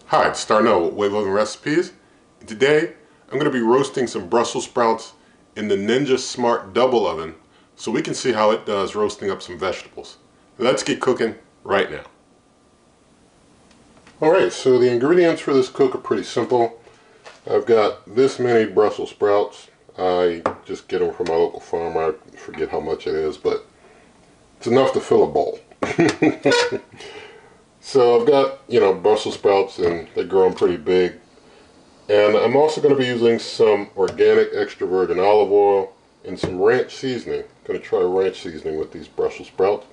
Hi, it's Darnell with Wave Oven Recipes. And today I'm going to be roasting some Brussels sprouts in the Ninja Smart Double Oven so we can see how it does roasting up some vegetables. Let's get cooking right now. Alright, so the ingredients for this cook are pretty simple. I've got this many Brussels sprouts. I just get them from my local farmer. I forget how much it is, but it's enough to fill a bowl. So I've got, Brussels sprouts, and they're growing pretty big. And I'm also going to be using some organic extra virgin olive oil and some ranch seasoning. I'm going to try ranch seasoning with these Brussels sprouts.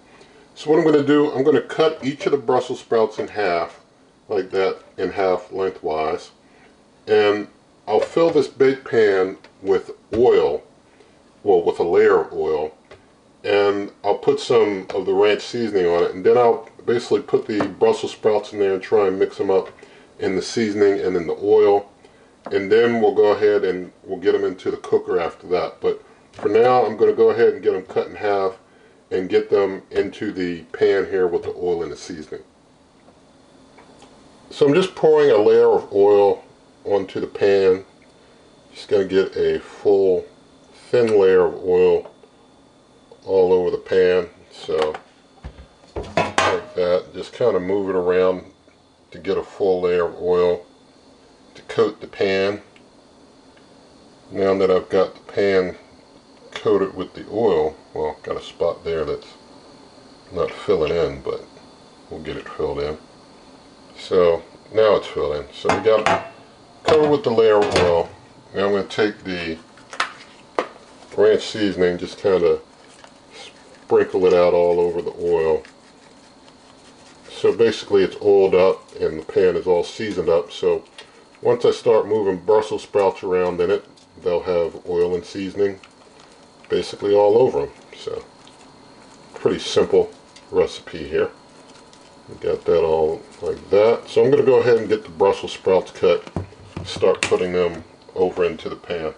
So what I'm going to do, I'm going to cut each of the Brussels sprouts in half, like that, in half lengthwise. And I'll fill this big pan with oil, well, with a layer of oil. And I'll put some of the ranch seasoning on it, and then I'll basically put the Brussels sprouts in there and try and mix them up in the seasoning and in the oil, and then we'll go ahead and we'll get them into the cooker after that. But for now, I'm going to go ahead and get them cut in half and get them into the pan here with the oil and the seasoning. So I'm just pouring a layer of oil onto the pan. Just going to get a full thin layer of oil all over the pan, so like that. Just kind of move it around to get a full layer of oil to coat the pan. Now that I've got the pan coated with the oil, well, got a spot there that's not filling in, but we'll get it filled in. So now it's filled in. So we got it covered with the layer of oil. Now I'm going to take the ranch seasoning, just kind of sprinkle it out all over the oil. So basically it's oiled up and the pan is all seasoned up, so once I start moving Brussels sprouts around in it, they'll have oil and seasoning basically all over them. So pretty simple recipe here. We got that all like that. So I'm going to go ahead and get the Brussels sprouts cut, start putting them over into the pan.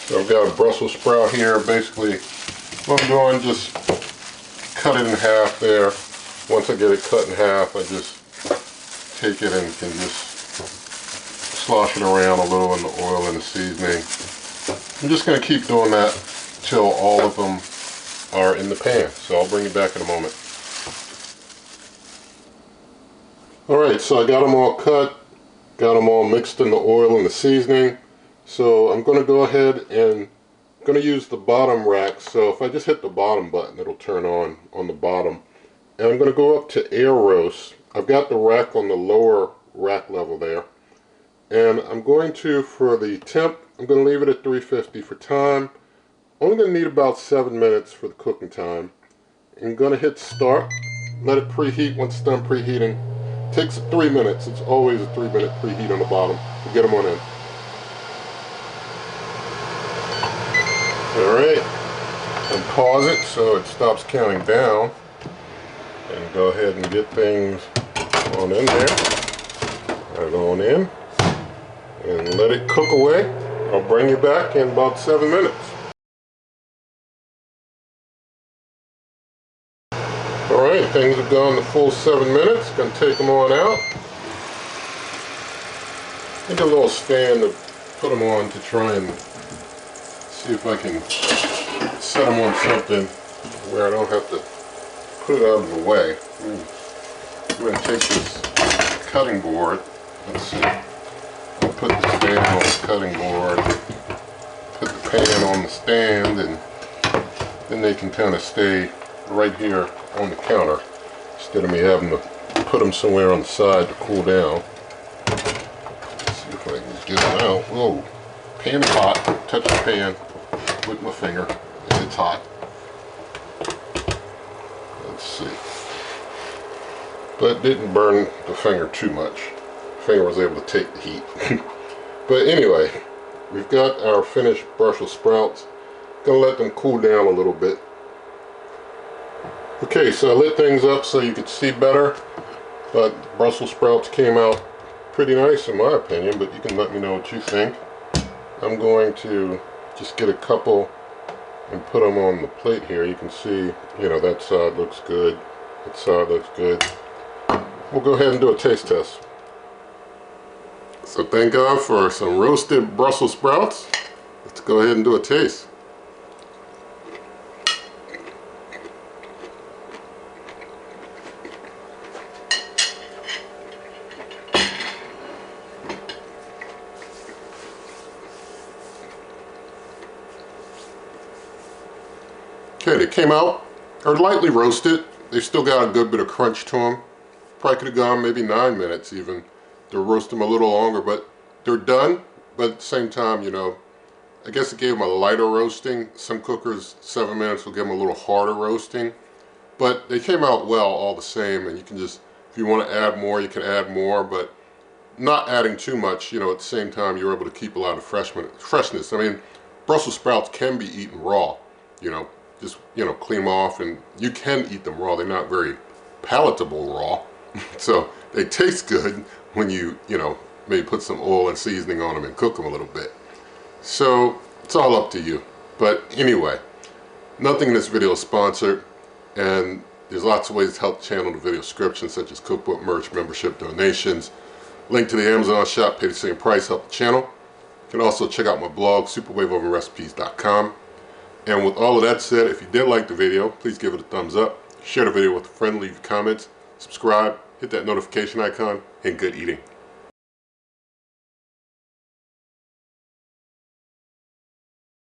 So I've got a Brussels sprout here. Basically what I'm doing, just cut it in half there. Once I get it cut in half, I just take it and can just slosh it around a little in the oil and the seasoning. I'm just going to keep doing that till all of them are in the pan. So I'll bring you back in a moment. Alright, so I got them all cut, got them all mixed in the oil and the seasoning. So I'm going to go ahead and I'm going to use the bottom rack. So if I just hit the bottom button, it'll turn on the bottom. And I'm going to go up to air roast. I've got the rack on the lower rack level there. And I'm going to, for the temp, I'm going to leave it at 350 for time. Only going to need about 7 minutes for the cooking time. I'm going to hit start, let it preheat. Once it's done preheating, it takes 3 minutes. It's always a 3-minute preheat on the bottom to get them on in. Alright, and pause it so it stops counting down, and go ahead and get things on in there, right on in, and let it cook away. I'll bring you back in about 7 minutes. Alright, things have gone the full 7 minutes. Going to take them on out. Get a little stand to put them on to try and see if I can set them on something where I don't have to put it out of the way. I'm going to take this cutting board. Let's see. I'll put the stand on the cutting board, put the pan on the stand, and then they can kind of stay right here on the counter instead of me having to put them somewhere on the side to cool down. Let's see if I can get them out. Whoa, pan is hot. Touch the pan with my finger and it's hot. Let's see. But it didn't burn the finger too much. The finger was able to take the heat. But anyway, we've got our finished Brussels sprouts. Gonna let them cool down a little bit. Okay, so I lit things up so you could see better, but Brussels sprouts came out pretty nice in my opinion, but you can let me know what you think. I'm going to just get a couple and put them on the plate here. You can see, that side looks good, that side looks good. we'll go ahead and do a taste test. So thank God for some roasted Brussels sprouts. Let's go ahead and do a taste. Okay, they came out, are lightly roasted. They still got a good bit of crunch to them. Probably could have gone maybe 9 minutes even to roast them a little longer, but they're done. But at the same time, you know, I guess it gave them a lighter roasting. Some cookers, 7 minutes will give them a little harder roasting. But they came out well all the same, and you can just, if you want to add more, you can add more, but not adding too much, you know, at the same time you're able to keep a lot of freshness. I mean, Brussels sprouts can be eaten raw, you know, just, you know, clean them off, and you can eat them raw. They're not very palatable raw, so they taste good when you know, maybe put some oil and seasoning on them and cook them a little bit. So it's all up to you. But anyway, nothing in this video is sponsored, and there's lots of ways to help the channel in the video description, such as cookbook, merch, membership, donations. Link to the Amazon shop, pay the same price, help the channel. You can also check out my blog, superwaveovenrecipes.com. And with all of that said, if you did like the video, please give it a thumbs up, share the video with a friend, leave your comments, subscribe, hit that notification icon, and good eating.